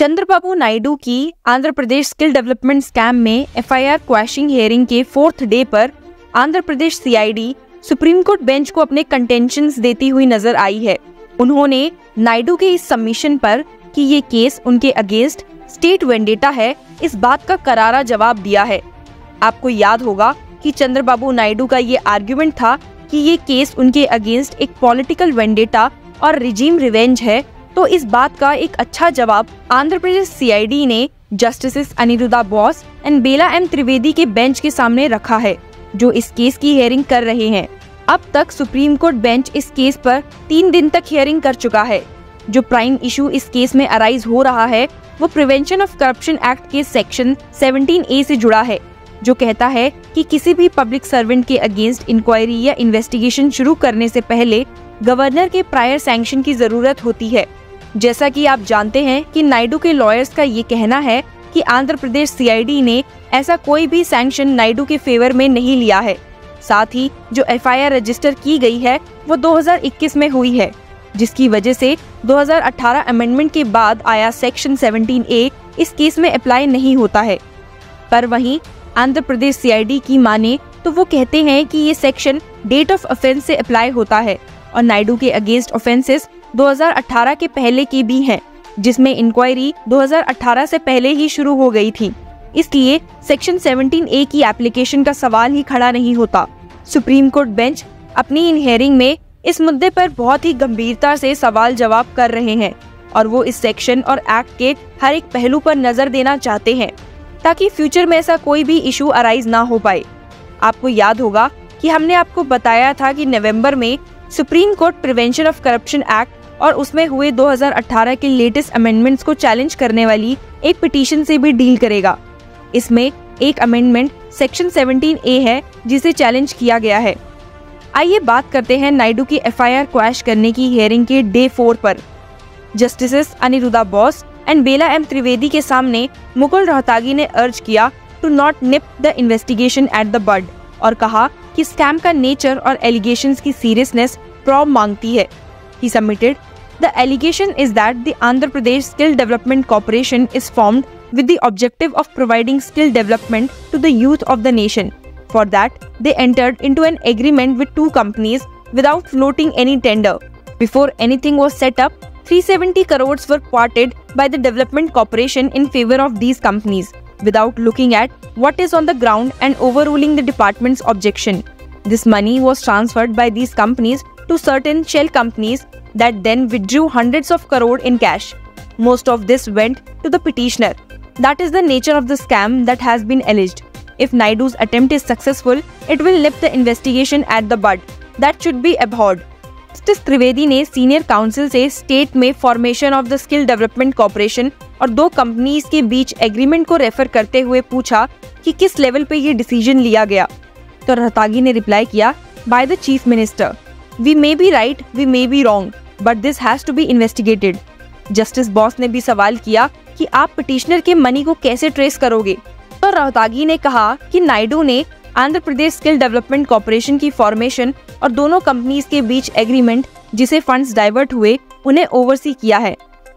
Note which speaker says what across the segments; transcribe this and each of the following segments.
Speaker 1: चंद्रबाबू नायडू की Andhra Pradesh skill development scam में FIR क्वैशिंग hearing के 4th डे पर Andhra Pradesh CID supreme court bench को अपने कंटेंशंस देती हुई नजर आई है। उन्होंने नायडू के इस सबमिशन पर कि ये केस उनके अगेंस्ट स्टेट वेंडेटा है, इस बात का करारा जवाब दिया है। आपको याद होगा कि चंद्रबाबू नायडू का ये आर्गुमेंट था कि ये केस उनके अगेंस्ट एक पॉलिटिकल वेंडेटा और रिजीम रिवेंज है। तो इस बात का एक अच्छा जवाब आंध्र प्रदेश सीआईडी ने justice Aniruddha Bose and Bela M Trivedi के बेंच के सामने रखा है, जो इस केस की हियरिंग कर रहे हैं। अब तक सुप्रीम कोर्ट बेंच इस केस पर 3 दिन तक हियरिंग कर चुका है। जो प्राइम इशू इस केस में अराइज हो रहा है वो प्रिवेंशन ऑफ करप्शन एक्ट के सेक्शन 17A से जुड़ा है, जो कहता है कि किसी भी पब्लिक सर्वेंट के अगेंस्ट इंक्वायरी या इन्वेस्टिगेशन शुरू करने से पहले गवर्नर के प्रायर सैंक्शन की जरूरत होती है। जैसा कि आप जानते हैं कि नायडू के लॉयर्स का ये कहना है कि आंध्र प्रदेश सीआईडी ने ऐसा कोई भी सैंक्शन नायडू के फेवर में नहीं लिया है। साथ ही जो एफआईआर रजिस्टर की गई है वो 2021 में हुई है, जिसकी वजह से 2018 अमेंडमेंट के बाद आया सेक्शन 17A इस केस में अप्लाई नहीं होता है। पर वहीं आंध्र प्रदेश सीआईडी की माने तो वो कहते हैं कि ये सेक्शन डेट ऑफ ऑफेंस से अप्लाई होता है और नायडू के अगेंस्ट ऑफेंसेस 2018 के पहले की भी हैं, जिसमें इंक्वायरी 2018 से पहले ही शुरू हो गई थी। इसलिए सेक्शन 17A की एप्लीकेशन का सवाल ही खड़ा नहीं होता। सुप्रीम कोर्ट बेंच अपनी इन हियरिंग में इस मुद्दे पर बहुत ही गंभीरता से सवाल जवाब कर रहे हैं और वो इस सेक्शन और एक्ट के हर एक पहलू पर नजर देना चाहते हैं ताकि फ्यूचर में ऐसा कोई भी इशू अराइज ना हो पाए। आपको याद होगा कि हमने आपको बताया था कि नवंबर में supreme court prevention of corruption act और उसमें हुए 2018 के लेटेस्ट अमेंडमेंट्स को चैलेंज करने वाली एक पिटीशन से भी डील करेगा। इसमें एक अमेंडमेंट सेक्शन 17A है जिसे चैलेंज किया गया है। आइए बात करते हैं नायडू की एफआईआर क्वैश करने की हियरिंग के डे 4 पर। Justice Aniruddha Bose and Bela M Trivedi के सामने मुकुल रोहतागी ने अर्ज किया to not nip the investigation at the bud और कहा कि स्कैम का नेचर और एलिगेशंस की सीरियसनेस प्रॉब मांगती है। He submitted, the allegation is that the Andhra Pradesh Skill Development Corporation is formed with the objective of providing skill development to the youth of the nation. For that, they entered into an agreement with 2 companies without floating any tender. Before anything was set up, 370 crores were parted by the Development Corporation in favor of these companies, without looking at what is on the ground and overruling the department's objection. This money was transferred by these companies to certain shell companies that then withdrew hundreds of crore in cash. Most of this went to the petitioner. That is the nature of the scam that has been alleged. If Naidu's attempt is successful, it will nip the investigation at the bud. That should be abhorred. Justice Trivedi ने senior council से state में formation of the skill development corporation और 2 companies के बीच agreement को refer करते हुए पूछा कि किस लेवल पे ये डिसीजन लिया गया। तो रोहतागी ने रिप्लाई किया, by the chief minister. We may be right, we may be wrong, but this has to be investigated. Justice Bose ने भी सवाल किया कि आप पिटिशनर के मनी को कैसे ट्रेस करोगे। तो रोहतागी ने कहा कि नायडू ने Andhra Pradesh skill development corporation की फॉर्मेशन और दोनों कंपनीज के बीच एग्रीमेंट जिसे फंड्स डाइवर्ट हुए उन्हें ओवरसी किया है।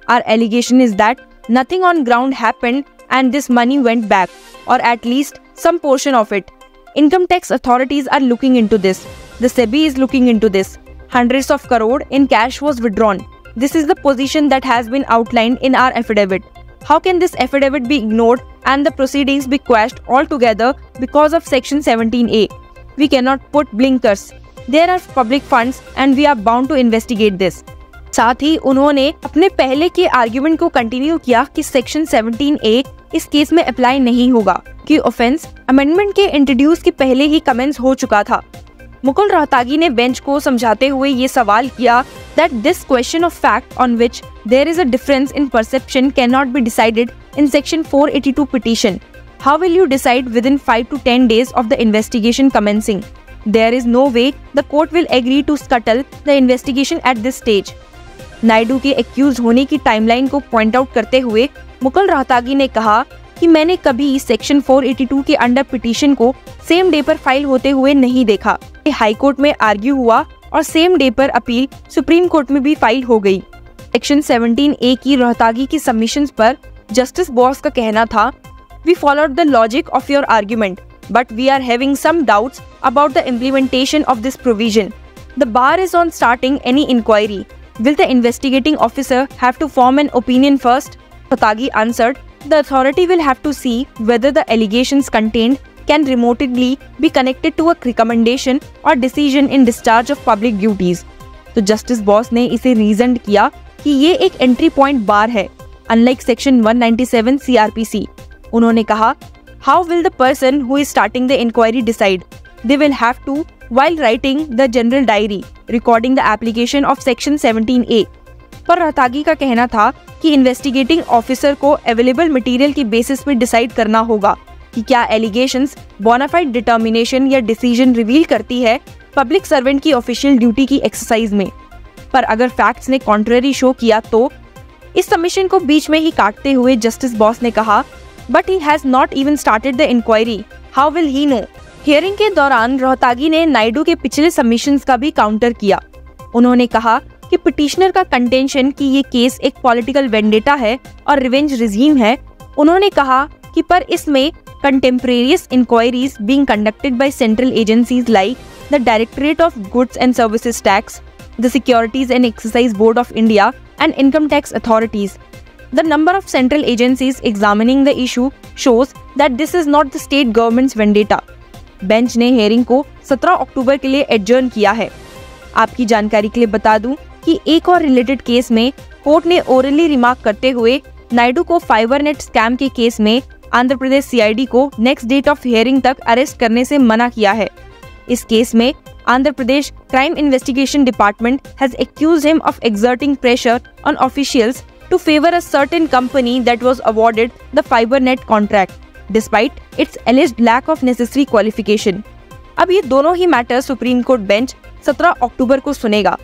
Speaker 1: Our allegation is that nothing on ground happened and this money went back, or at least some portion of it. Income tax authorities are looking into this. The SEBI is looking into this. Hundreds of crore in cash was withdrawn. This is the position that has been outlined in our affidavit. How can this affidavit be ignored and the proceedings be quashed altogether because of section 17A? We cannot put blinkers. There are public funds and we are bound to investigate this. साथ ही उन्होंने अपने पहले के argument को continue किया कि section 17A इस case में अप्लाई नहीं होगा कि ऑफेंस अमेंडमेंट के इंट्रोड्यूस के पहले ही कमेंस हो चुका था। मुकुल रोहतागी ने बेंच को समझाते हुए ये सवाल किया that this question of fact on which there is a difference in perception cannot be decided in section 482 petition. How will you decide within 5 to 10 days of the investigation commencing? There is no way the court will agree to scuttle the investigation at this stage. Naidu के accused होने की timeline को point out करते हुए मुकुल रोहतागी ने कहा कि मैंने कभी सेक्शन 482 के अंडर पिटीशन को सेम डे पर फाइल होते हुए नहीं देखा। हाई कोर्ट में आर्ग्यू हुआ और सेम डे पर अपील सुप्रीम कोर्ट में भी फाइल हो गई। सेक्शन 17A की रोहतागी की सबमिशंस पर जस्टिस बोस का कहना था, we followed the logic of your argument, but we are having some doubts about the implementation of this provision. The bar is on starting any inquiry. Will the investigating officer have to form an opinion first? Rohtagi answered, the authority will have to see whether the allegations contained can remotely be connected to a recommendation or decision in discharge of public duties. तो justice Bose ने इसे reason किया कि ये एक entry point बार है, unlike section 197 CRPC. उन्होंने कहा, how will the person who is starting the inquiry decide? They will have to, while writing the general diary, recording the application of section 17A. पर रोहतागी का कहना था कि इन्वेस्टिगेटिंग ऑफिसर को available material की basis पे डिसाइड करना होगा कि क्या एलिगेशंस बोनाफाइड डिटर्मिनेशन या डिसीजन रिवील करती है पब्लिक सर्वेंट की ऑफिशियल ड्यूटी की एक्सरसाइज में. पर अगर फैक्ट्स ने कॉन्ट्ररी शो किया तो इस सबमिशन को बीच में ही काटते हुए जस्टिस बॉस ने कहा, but he has not even started the inquiry, how will he know. Hearing के दौरान रोहतागी ने नायडू के पिछले सबमिशंस का भी काउंटर किया. उन्होंने कहा कि पिटिशनर का कंटेंशन कि ये केस एक पॉलिटिकल वेंडेटा है और रिवेंज रिजीम है. उन्होंने कहा कि पर इसमें contemporaneous inquiries being conducted by central agencies like the directorate of goods and services tax, the securities and excise board of India and income tax authorities. The number of central agencies examining the issue shows that this is not the state government's vendetta. Bench ने hearing को 17 अक्टूबर के लिए adjourn किया है. आपकी जानकारी के लिए बता दूं कि एक और रिलेटेड केस में कोर्ट ने ओरली रिमार्क करते हुए नायडू को फाइबरनेट स्कैम के केस में आंध्र प्रदेश CID को नेक्स्ट डेट ऑफ हियरिंग तक अरेस्ट करने से मना किया है. इस केस में Andhra Pradesh crime investigation department has accused him of exerting pressure on officials to favor a certain company that was awarded the FiberNet contract, despite its alleged lack of necessary qualification. अब ये दोनों ही मैटर सुप्रीम कोर्ट बेंच 17 अक्टूबर को सुनेगा.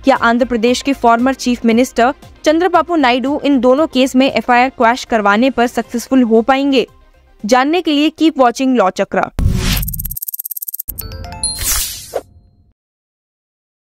Speaker 1: क्या आंध्र प्रदेश के former chief minister Chandrababu Naidu इन दोनों केस में FIR क्वैश करवाने पर सक्सेसफुल हो पाएंगे? जानने के लिए कीप वॉचिंग लॉ चक्रा.